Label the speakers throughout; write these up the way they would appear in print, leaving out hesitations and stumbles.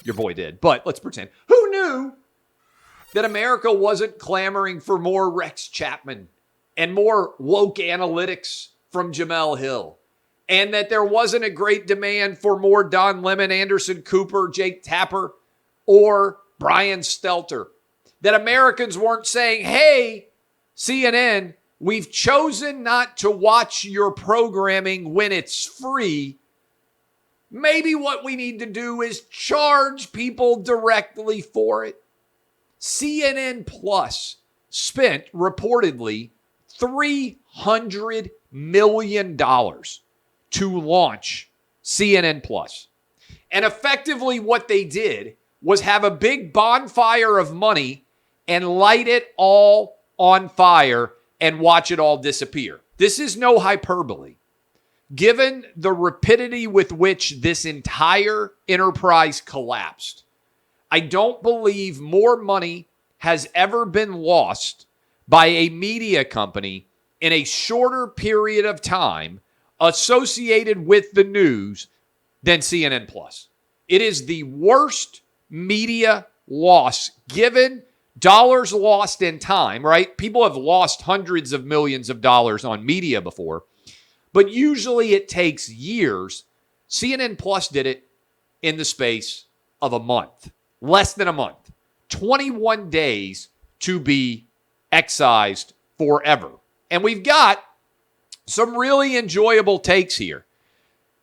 Speaker 1: Your boy did, but let's pretend. Who knew that America wasn't clamoring for more Rex Chapman and more woke analytics from Jamel Hill, and that there wasn't a great demand for more Don Lemon, Anderson Cooper, Jake Tapper, or Brian Stelter? That Americans weren't saying, hey, CNN, we've chosen not to watch your programming when it's free. Maybe what we need to do is charge people directly for it. CNN Plus spent reportedly $300 million to launch CNN Plus. And effectively what they did was have a big bonfire of money and light it all on fire and watch it all disappear. This is no hyperbole. Given the rapidity with which this entire enterprise collapsed, I don't believe more money has ever been lost by a media company in a shorter period of time associated with the news than CNN Plus. It is the worst media loss given dollars lost in time, right? People have lost hundreds of millions of dollars on media before, but usually it takes years. CNN Plus did it in the space of a month, less than a month, 21 days to be excised forever. And we've got some really enjoyable takes here.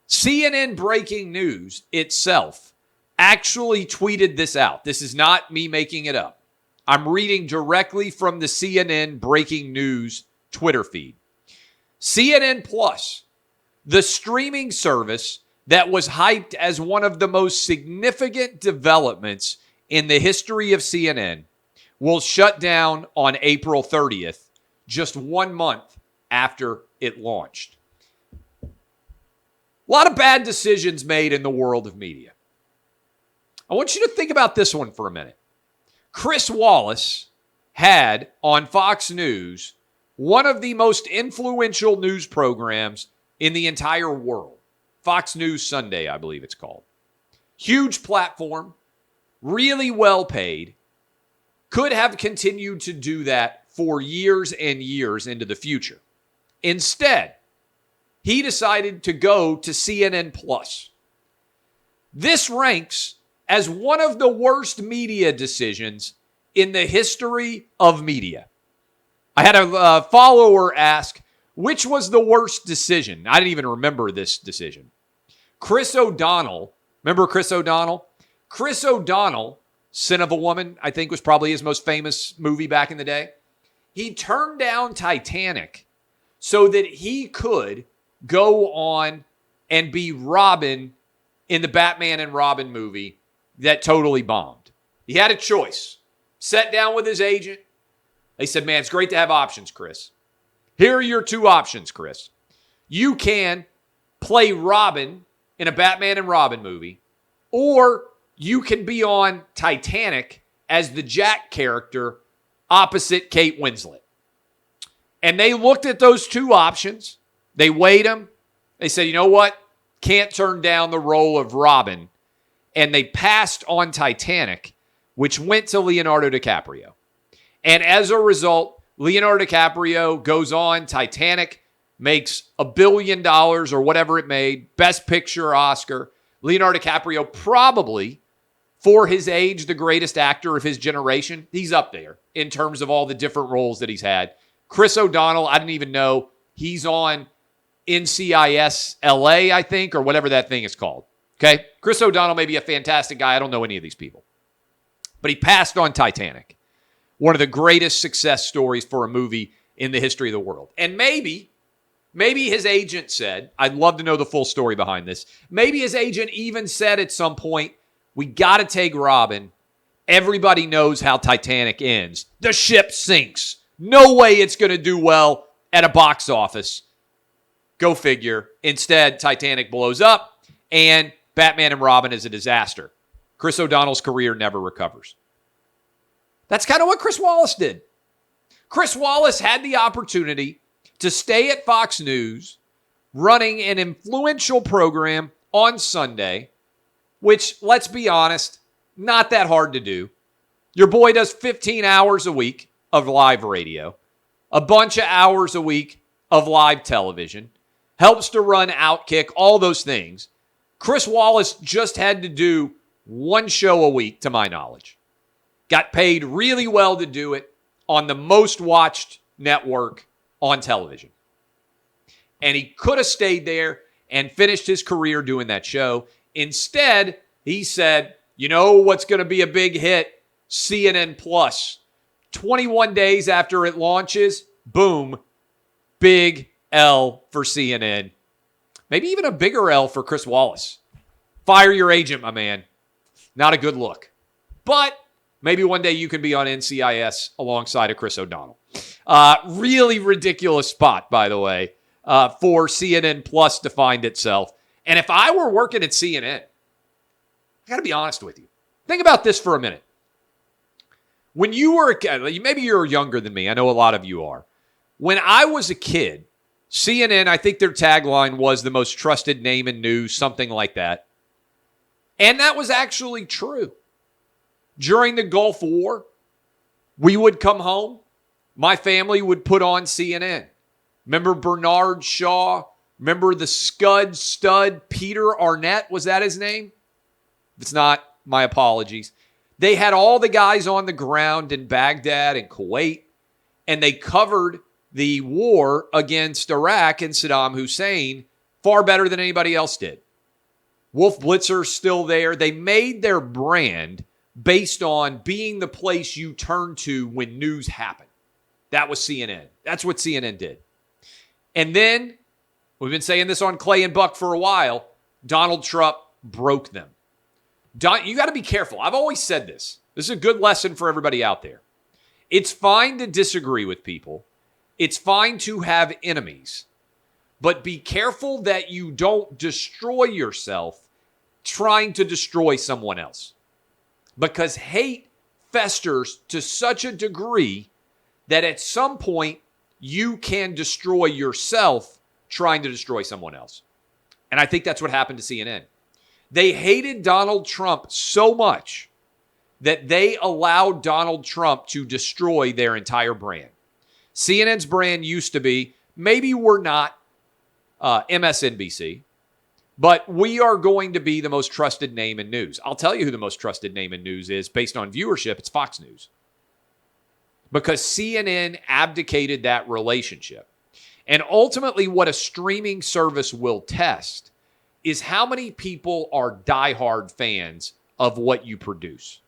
Speaker 1: CNN Breaking News itself actually tweeted this out. This is not me making it up. I'm reading directly from the CNN Breaking News Twitter feed. CNN Plus, the streaming service that was hyped as one of the most significant developments in the history of CNN, will shut down on April 30th, just 1 month after it launched. A lot of bad decisions made in the world of media. I want you to think about this one for a minute. Chris Wallace had on Fox News one of the most influential news programs in the entire world. Fox News Sunday, I believe it's called. Huge platform, really well paid, could have continued to do that for years and years into the future. Instead, he decided to go to CNN Plus. This ranks as one of the worst media decisions in the history of media. I had a follower ask, which was the worst decision? I didn't even remember this decision. Chris O'Donnell, remember Chris O'Donnell? Chris O'Donnell, Sin of a Woman, I think was probably his most famous movie back in the day. He turned down Titanic so that he could go on and be Robin in the Batman and Robin movie that totally bombed. He had a choice. Sat down with his agent. They said, man, it's great to have options, Chris. Here are your two options, Chris. You can play Robin in a Batman and Robin movie, or you can be on Titanic as the Jack character opposite Kate Winslet. And they looked at those two options. They weighed them. They said, you know what? Can't turn down the role of Robin. And they passed on Titanic, which went to Leonardo DiCaprio. And as a result, Leonardo DiCaprio goes on Titanic, makes $1 billion or whatever it made, Best Picture Oscar. Leonardo DiCaprio, probably, for his age, the greatest actor of his generation. He's up there in terms of all the different roles that he's had. Chris O'Donnell, I didn't even know. He's on NCIS LA, I think, or whatever that thing is called. Okay? Chris O'Donnell may be a fantastic guy. I don't know any of these people. But he passed on Titanic. One of the greatest success stories for a movie in the history of the world. And maybe his agent said, I'd love to know the full story behind this. Maybe his agent even said at some point, we got to take Robin. Everybody knows how Titanic ends. The ship sinks. No way it's going to do well at a box office. Go figure. Instead, Titanic blows up and Batman and Robin is a disaster. Chris O'Donnell's career never recovers. That's kind of what Chris Wallace did. Chris Wallace had the opportunity to stay at Fox News running an influential program on Sunday, which, let's be honest, Not that hard to do. Your boy does 15 hours a week of live radio, a bunch of hours a week of live television, helps to run Outkick, all those things. Chris Wallace just had to do one show a week, to my knowledge. Got paid really well to do it on the most watched network on television. And he could have stayed there and finished his career doing that show. Instead, he said, you know what's going to be a big hit? CNN Plus. 21 days after it launches, boom, big L for CNN. Maybe even a bigger L for Chris Wallace. Fire your agent, my man. Not a good look. But maybe one day you can be on NCIS alongside of Chris O'Donnell. Really ridiculous spot, by the way, for CNN Plus to find itself. And if I were working at CNN, I got to be honest with you. Think about this for a minute. When you were a kid, maybe you're younger than me. I know a lot of you are. When I was a kid, CNN, I think their tagline was the most trusted name in news, something like that. And that was actually true. During the Gulf War, we would come home. My family would put on CNN. Remember Bernard Shaw? Remember the stud Peter Arnett? Was that his name? If it's not, my apologies. They had all the guys on the ground in Baghdad and Kuwait, and they covered the war against Iraq and Saddam Hussein far better than anybody else did. Wolf Blitzer's still there. They made their brand based on being the place you turn to when news happened. That was CNN. That's what CNN did. And then, we've been saying this on Clay and Buck for a while, Donald Trump broke them. You got to be careful. I've always said this. This is a good lesson for everybody out there. It's fine to disagree with people. It's fine to have enemies. But be careful that you don't destroy yourself trying to destroy someone else. Because hate festers to such a degree that at some point you can destroy yourself trying to destroy someone else. And I think that's what happened to CNN. They hated Donald Trump so much that they allowed Donald Trump to destroy their entire brand. CNN's brand used to be, maybe we're not MSNBC, but we are going to be the most trusted name in news. I'll tell you who the most trusted name in news is based on viewership. It's Fox News. Because CNN abdicated that relationship. And ultimately what a streaming service will test is how many people are diehard fans of what you produce.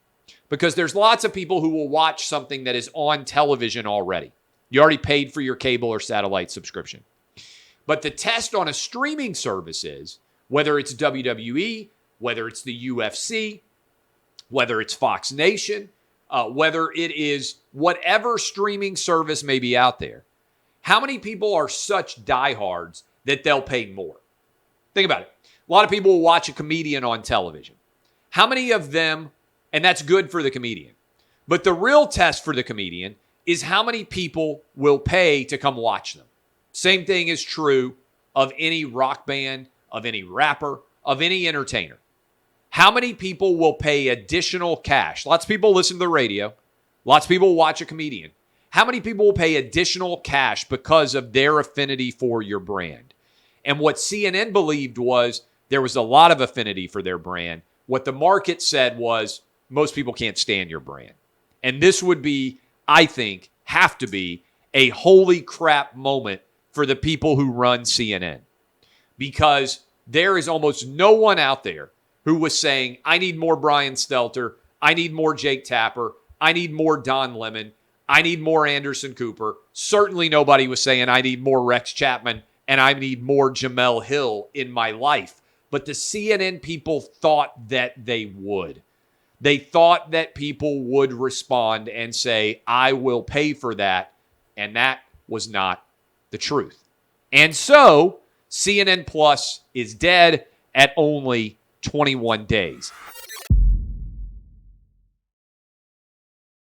Speaker 1: Because there's lots of people who will watch something that is on television already. You already paid for your cable or satellite subscription. But the test on a streaming service is, whether it's WWE, whether it's the UFC, whether it's Fox Nation, whether it is whatever streaming service may be out there, how many people are such diehards that they'll pay more? Think about it. A lot of people will watch a comedian on television. How many of them, and that's good for the comedian, but the real test for the comedian is how many people will pay to come watch them. Same thing is true of any rock band, of any rapper, of any entertainer. How many people will pay additional cash? Lots of people listen to the radio. Lots of people watch a comedian. How many people will pay additional cash because of their affinity for your brand? And what CNN believed was there was a lot of affinity for their brand. What the market said was most people can't stand your brand. And this would be, I think, have to be a holy crap moment for the people who run CNN. Because there is almost no one out there who was saying, I need more Brian Stelter, I need more Jake Tapper, I need more Don Lemon, I need more Anderson Cooper. Certainly nobody was saying, I need more Rex Chapman and I need more Jamel Hill in my life. But the CNN people thought that they would. They thought that people would respond and say, I will pay for that. And that was not the truth. And so CNN Plus is dead at only 21 days.